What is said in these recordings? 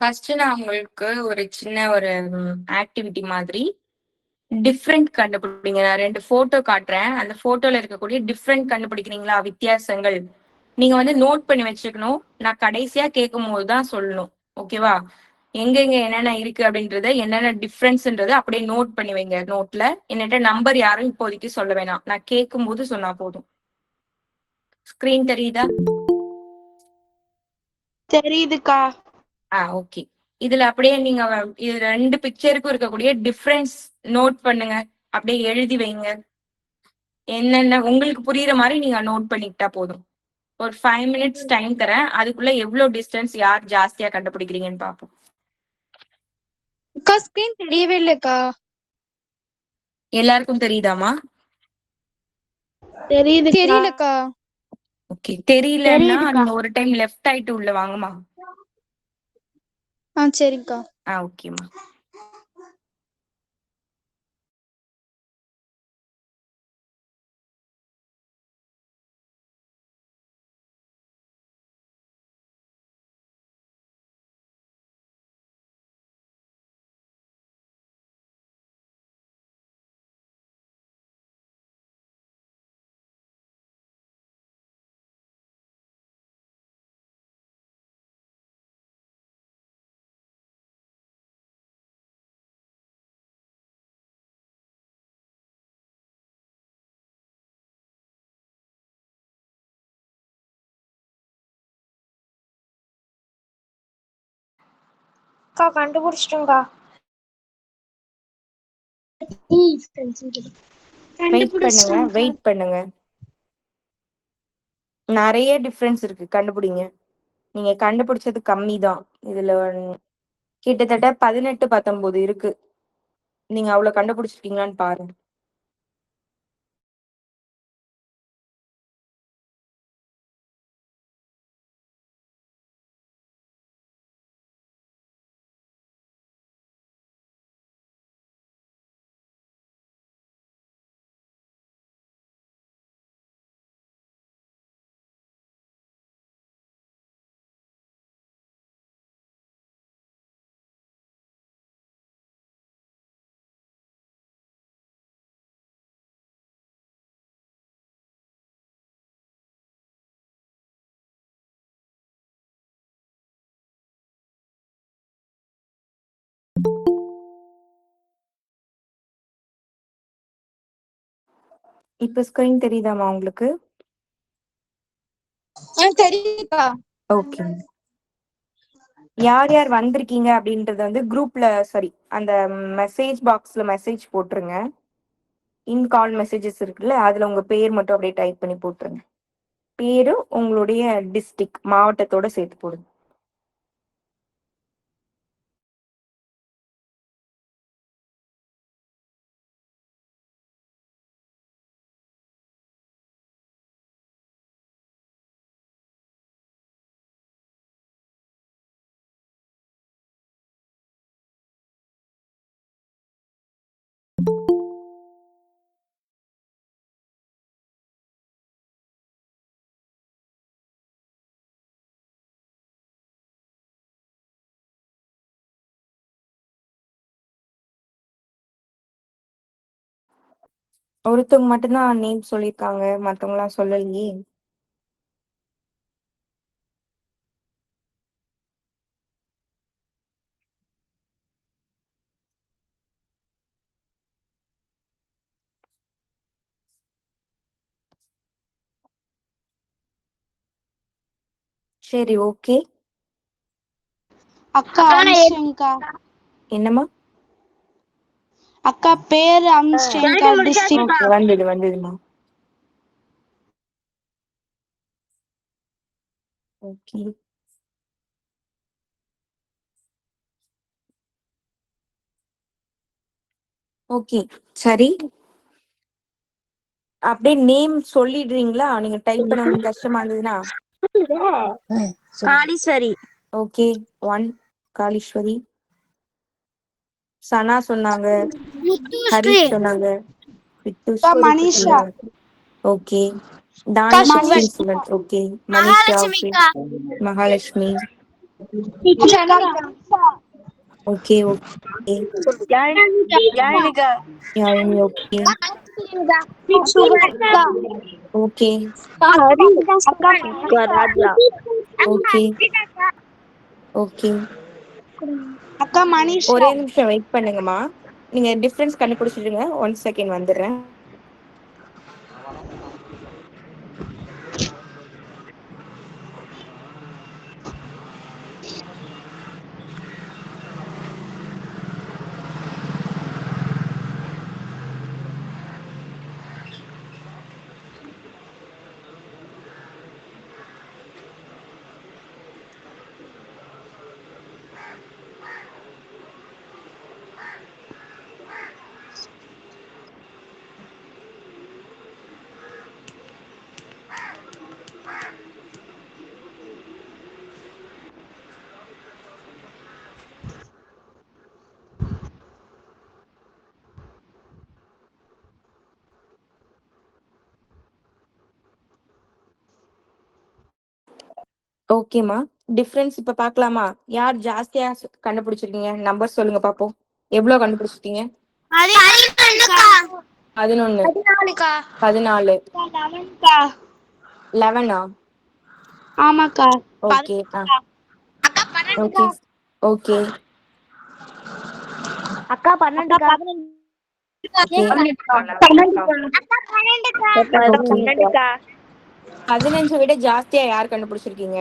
First நான் உங்களுக்கு ஒரு சின்ன ஒரு ஆக்டிவிட்டி மாதிரி டிஃப்ரெண்ட் கண்டுபிடிங்க. நான் 2 ஃபோட்டோ காட்டுறேன். அந்த ஃபோட்டோல இருக்கக்கூடிய டிஃப்ரெண்ட் கண்டுபிடிக்கிறீங்களா? வித்தியாசங்கள். நீங்க வந்து நோட் பண்ணி வச்சுக்கணும். நான் கடைசியா கேட்கும்போது தான் சொல்லணும். ஓகேவா? எங்கெங்க என்னென்ன இருக்கு அப்படின்றத, என்னென்ன டிஃபரன்ஸ்ன்றத அப்படியே நோட் பண்ணி வைங்க நோட்ல. என்கிட்ட நம்பர் யாரும் இப்போதைக்கு சொல்ல வேணாம். நான் கேட்கும்போது சொன்னா போதும். ஸ்கிரீன் தெரியுதா? தெரியுதுக்கா. ஓகே. இதுல அப்படியே நீங்க இது 2 பிக்சருக்கும் இருக்கக்கூடிய டிஃபரன்ஸ் நோட் பண்ணுங்க. அப்படியே எழுதி வைங்க. என்னென்ன உங்களுக்கு புரியுற மாதிரி நீங்க நோட் பண்ணிக்கிட்டா போதும். ஒரு 5 மினிட்ஸ் டைம் தரேன். அதுக்குள்ள எவ்வளவு டிஸ்டன்ஸ் யார் ஜாஸ்தியா கண்டுபிடிக்கிறீங்கன்னு பாப்போம். அக்கா ஸ்கிரீன் தெரியவே இல்லக்கா. எல்லாருக்கும் தெரியுதாமா? தெரியுது. தெரியலக்கா. ஓகே. தெரியலன்னா நீங்க ஒரு டைம் லெஃப்ட் ஆயிட்டு உள்ள வாங்கம்மா. சரிக்கா. ஓகேம்மா. அக்கா கண்டுபிடிச்சிட்டோம்க்கா. வெயிட் பண்ணுங்க. நிறைய டிஃபரன்ஸ் இருக்கு. கண்டுபிடிங்க. நீங்க கண்டுபிடிச்சது கம்மி தான். இதுல கிட்டத்தட்ட 18, 19 இருக்கு. நீங்க அவ்வளவு கண்டுபிடிச்சிருக்கீங்களான்னு பாருங்க. இப்ப ஸ்கிரீன் தெரியுதாமா உங்களுக்கு? தெரியுதுக்கா. ஓகே. யார் யார் வந்திருக்கீங்க அப்படின்றத வந்து குரூப்ல அந்த மெசேஜ் பாக்ஸ்ல மெசேஜ் போட்டுருங்க. இன் கால் மெசேஜஸ் இருக்குல்ல, அதுல உங்க பேர் மட்டும் அப்படியே டைப் பண்ணி போட்டுருங்க. பேரு உங்களுடைய டிஸ்ட்ரிக்ட் மாவட்டத்தோட சேர்த்து போடுங்க. ஒருத்தவங்க மட்டும்தான் நேம் சொல்லியிருக்காங்க, மத்தவங்க எல்லாம் சொல்லலையே. சரி, ஓகே. அக்கா அம்சங்கா. என்னம்மா? அக்கா பேரு அம்சங்கா. டிஸ்ட்ரிக்ட் வந்ததுமா. ஓகே. ஓகே, சரி. அப்படியே நேம் சொல்லிடுறீங்களா? நீங்க டைப் பண்ண உங்களுக்கு கஷ்டமா இருந்ததுன்னா. காளீஸ்வரி. ஓகே. 1 காளீஸ்வரி. சனா சொன்னாங்க, ஹரிஷ் சொன்னாங்க, Manisha. Okay. Danish. Okay. Manisha. Okay. Mahalakshmi. Okay okay. Yazhini okay okay okay okay. அக்கா மனிஷா. ஒரே நிமிஷம் வெயிட் பண்ணுங்கம்மா. நீங்க டிஃபரன்ஸ் கண்டுபிடிச்சிடுங்க. 1 செகண்ட் வந்துடுறேன். ஓகேம்மா. டிஃபரன்ஸ் இப்ப பார்க்கலாமா? யார் ஜாஸ்தியா கண்டுபிடிச்சிருக்கீங்க? நம்பர் சொல்லுங்க பாப்போம். எவ்வளவு கண்டுபிடிச்சிருக்கீங்க? 11 14 11ஆ? ஆமாக்கா. ஓகே. ஓகே ஓகே அக்கா 12க்கா. Okay okay. 15 விட ஜாஸ்தியா யார் கண்டுபிடிச்சிருக்கீங்க?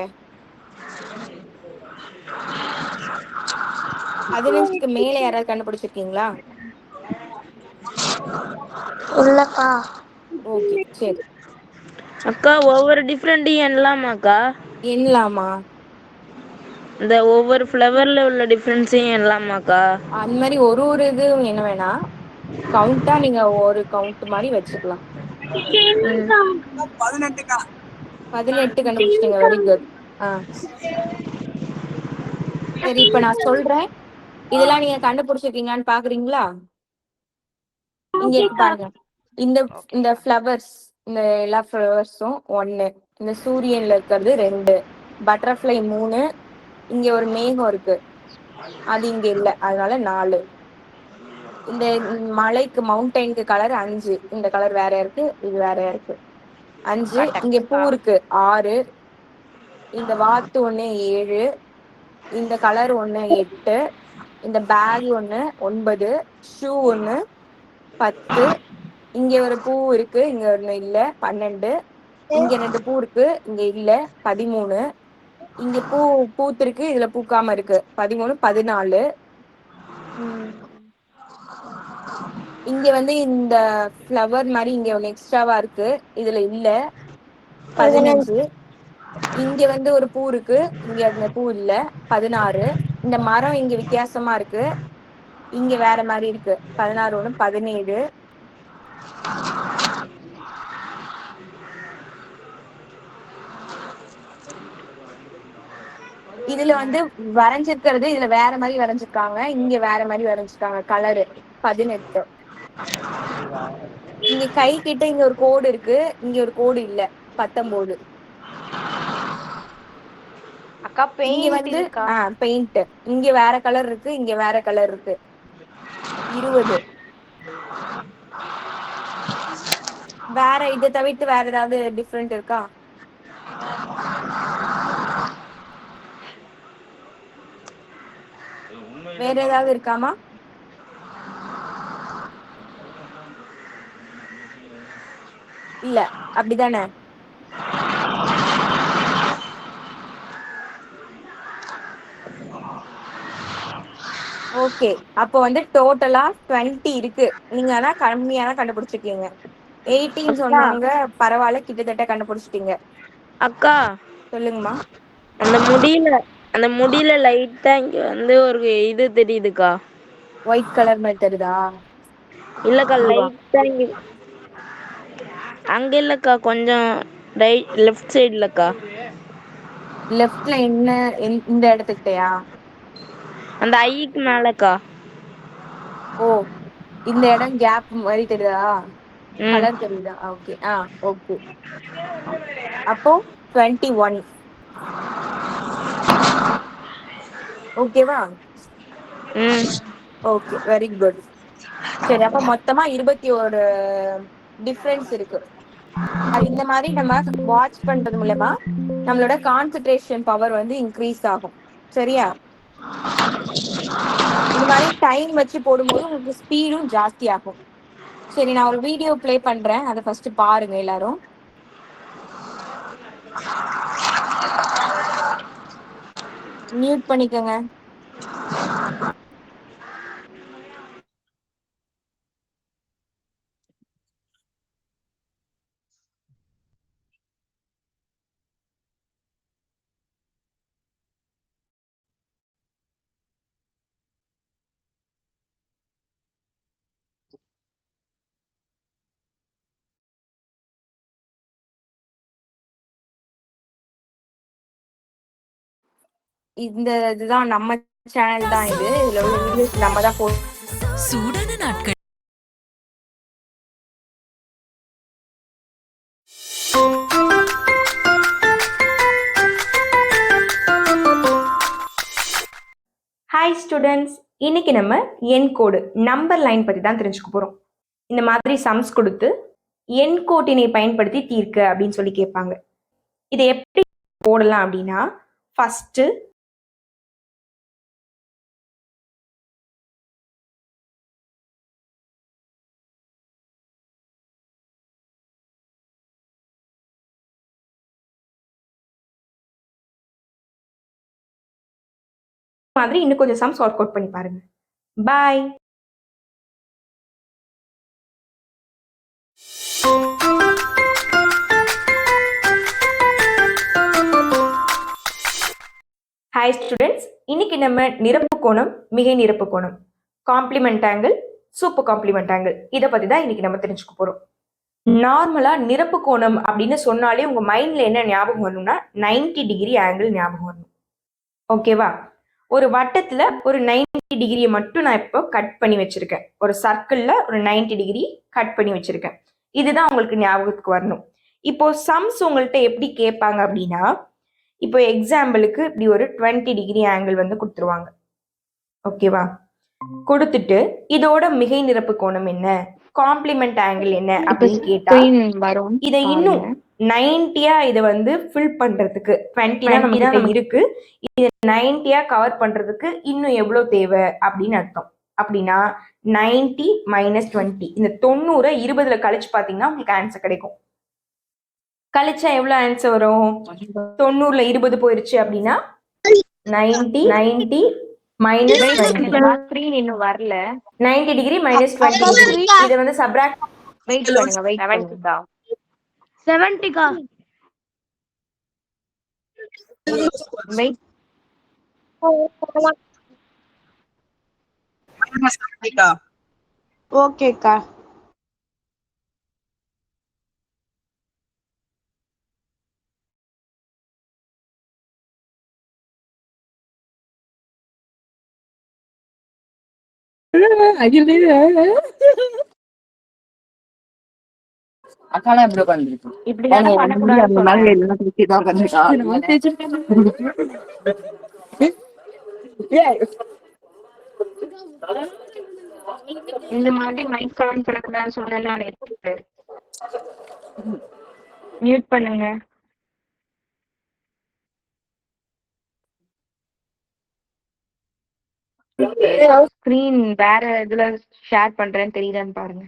15க்கு மேல யாராவது கண்டுபிடிச்சிருக்கீங்களா? இல்லக்கா. ஓகே சரி. அக்கா ஒவ்வொரு டிஃப்ரெண்ட்டையும் எண்ணலாமாக்கா? எண்ணலாமா? இந்த ஒவ்வொரு ஃப்ளவர்ல உள்ள டிஃப்ரென்ஸையும் எண்ணலாமாக்கா? அந்த மாதிரி ஒரு இது என்ன வேணா கவுண்டா நீங்க ஒரு கவுண்ட் மாதிரி வச்சுக்கலாம். 18 கண்டுபிடிச்சிட்டீங்க. Very good. சரி இப்ப நான் சொல்றேன். இதெல்லாம் நீங்க கண்டுபிடிச்சிருக்கீங்களான்னு பாக்குறீங்களா? இங்க இருக்கு பாருங்க. இந்த இந்த ஃப்ளவர்ஸ், இந்த எல்லா ஃப்ளவர்ஸும் 1, இந்த சூரியன்ல இருக்கிறது 2, பட்டர்ஃப்ளை 3, இங்க ஒரு மேகம் இருக்கு அது இங்க இல்ல அதனால 4, இந்த மலைக்கு மவுண்டெயினுக்கு கலர் 5, இந்த கலர் வேற இருக்கு இது வேற இருக்கு 5, இங்க பூ இருக்கு 6, இந்த வாத்து 1 7, இந்த கலர் 1 8, இந்த பேக் 1 9, ஷூ 1 10, இங்க ஒரு பூ இருக்கு இங்க ஒண்ணு இல்ல 12, இங்க 2 பூ இருக்கு இங்க இல்ல 13, இங்க பூ பூத்திருக்கு இதுல பூக்காம இருக்கு 13 14, இங்க வந்து இந்த ஃப்ளவர் மாதிரி இங்க ஒண்ணு எக்ஸ்ட்ராவா இருக்கு இதுல இல்ல 15, இங்க வந்து ஒரு பூ இருக்கு இங்க அந்த பூ இல்ல 16, இந்த மரம் இங்க வித்தியாசமா இருக்கு இங்க வேற மாதிரி இருக்கு 16 1 17, இதுல வந்து வரைஞ்சிருக்கிறது இதுல வேற மாதிரி வரைஞ்சிருக்காங்க இங்க வேற மாதிரி வரைஞ்சிருக்காங்க கலரு 18, இங்க கை கிட்ட இங்க ஒரு கோடு இருக்கு இங்க ஒரு கோடு இல்ல 19, அக்கா இங்க பெயிண்ட் வந்து இருக்கா? பெயிண்ட் இங்க வேற கலர் இருக்கு இங்க வேற கலர் இருக்கு 20, வேற இதை தவிர்த்து வேற ஏதாவது டிஃப்ரெண்ட் இருக்கா? வேற ஏதாவது இருக்காமா? இல்ல அப்படிதானே? ஓகே அப்போ வந்து டோட்டலா 20 இருக்கு. நீங்க ஆனா கம்மியா தான் கண்டுபிடிச்சிருக்கீங்க. 18 அக்கா சொன்னவங்க பரவாயில்ல கிட்டத்தட்ட கண்டுபிடிச்சிட்டீங்க. அக்கா சொல்லுங்கம்மா. அந்த முடியில லைட்டா இங்க வந்து ஒரு இது தெரியுதுக்கா. ஒயிட் கலர் மாதிரி தெரியுதா? இல்லக்கா இதுவா? லைட்டா இங்க அங்க இல்லக்கா கொஞ்சம் லெஃப்ட் சைடுலக்கா. லெஃப்ட்ல என்ன இந்த இடத்துக்கிட்டயா? அந்த ஐக்கு மேலக்கா. ஓ இந்த இடம் கேப் மாதிரி தெரியுதா? ம் கலர் தெரியுதா? Okay okay. அப்போ 21. ஓகேவா? ம் ஓகே, வெரி குட். சரி, அப்ப மொத்தமா 21 டிஃபரன்ஸ் இருக்கு. இந்த மாதிரி நம்ம வாட்ச் பண்றது மூலமா நம்மளோட கான்சென்ட்ரேஷன் பவர் வந்து இன்க்ரீஸ் ஆகும். சரியா? இந்த மாதிரி டைம் வச்சு போடும்போது உங்களுக்கு ஸ்பீடும் ஜாஸ்தி ஆகும். சரி, நான் ஒரு வீடியோ ப்ளே பண்றேன், அதை ஃபர்ஸ்ட் பாருங்க எல்லாரும். மியூட் பண்ணிக்கோங்க. இந்த இதுதான் நம்ம சேனல் தான். இதுல உள்ள வீடியோஸ் நம்ம தான் சூடான நாட்கள். ஹாய் ஸ்டூடெண்ட்ஸ், இன்னைக்கு நம்ம எண் கோடு நம்பர் லைன் பத்தி தான் தெரிஞ்சுக்க போறோம். இந்த மாதிரி சம்ஸ் கொடுத்து எண் கோட்டினை பயன்படுத்தி தீர்க்க அப்படின்னு சொல்லி கேட்பாங்க. இதை எப்படி போடலாம் அப்படின்னா, ஃபர்ஸ்ட் மாதிரி இன்னும் கொஞ்சம் சம்ஸ் ஒர்க் அவுட் பண்ணி பாருங்க. பாய். ஹாய் ஸ்டூடெண்ட்ஸ், இன்னைக்கு நம்ம நிரப்பு கோணம், மிகை நிரப்பு கோணம், complement angle, super complement angle, இதை பத்தி தான் இன்னைக்கு நம்ம தெரிஞ்சுக்க போறோம். நார்மலா நிரப்பு கோணம் அப்படின்னு சொன்னாலே உங்க மைண்ட்ல என்ன ஞாபகம் வரணும்னா 90 டிகிரி ஆங்கிள் ஞாபகம் வரணும். ஓகேவா? ஒரு வட்டத்துல ஒரு 90 டிகிரியை மட்டும் நான் இப்போ கட் பண்ணி வச்சிருக்கேன். ஒரு சர்க்கிள்ல ஒரு 90 டிகிரி கட் பண்ணி வச்சிருக்கேன். இதுதான் உங்களுக்கு ஞாபகத்துக்கு வரணும். இப்போ சம்ஸ் உங்கள்கிட்ட எப்படி கேட்பாங்க அப்படின்னா, இப்போ எக்ஸாம்பிளுக்கு இப்படி ஒரு 20 டிகிரி ஆங்கிள் வந்து கொடுத்துருவாங்க. ஓகேவா? கொடுத்துட்டு இதோட மிகை நிரப்பு கோணம் என்ன, காம்ப்ளிமெண்ட் ஆங்கிள் என்ன அப்படின்னு கேட்டா, இதை இன்னும் 90யா இதை வந்து ஃபில் பண்றதுக்கு 20 தான் நமக்கு இருக்கு, இதை 90யா கவர் பண்றதுக்கு இன்னும் எவ்வளவு தேவை அப்படின்னு அர்த்தம். அப்படின்னா 90 மைனஸ் 20, இந்த 90 20ல கழிச்சு பாத்தீங்கன்னா உங்களுக்கு ஆன்சர் கிடைக்கும். கழிச்சா எவ்வளவு ஆன்சர் வரும்? 90ல 20 போயிருச்சு அப்படின்னா 90 மைனஸ் 20. இன்னும் வரல. 90 டிகிரி மைனஸ் 20 டிகிரி. இதை வந்து சப்ராக்ட் வெயிட் பண்ணுங்க, வெயிட் பண்ணுங்க. 70 வெயிட் ஓகேக்கா. அக்காலாம் எப்படி உட்காந்துருக்கு? இப்படி பண்ணக்கூடாது. இந்த மாதிரி மைக் ஆன் பண்ணக்கூடாதுன்னு சொன்னேன். மியூட் பண்ணுங்க. ஸ்கிரீன் வேற இதுல ஷேர் பண்றேன்னு தெரியுதான்னு பாருங்க.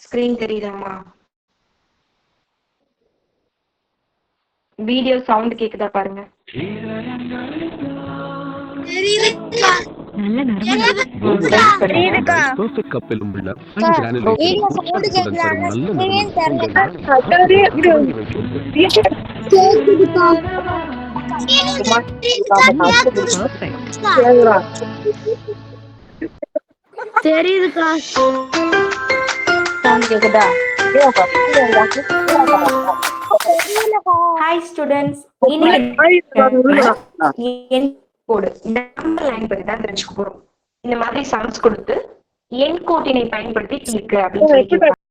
ஸ்கிரீன் தெரியுதாமா? வீடியோ சவுண்ட் கேக்குதா பாருங்க. தெரியுதுக்கா. சவுண்ட் கேக்குதா? ஹாய் ஸ்டூடெண்ட்ஸ், எண் கோடு நம்பர் லைன் பத்தி தான் தெரிஞ்சுக்க போறோம். இந்த மாதிரி சம்ஸ் கொடுத்து எண் கோட்டினை பயன்படுத்தி தீர்க்க அப்படின்னு சொல்லி கேட்பாங்க.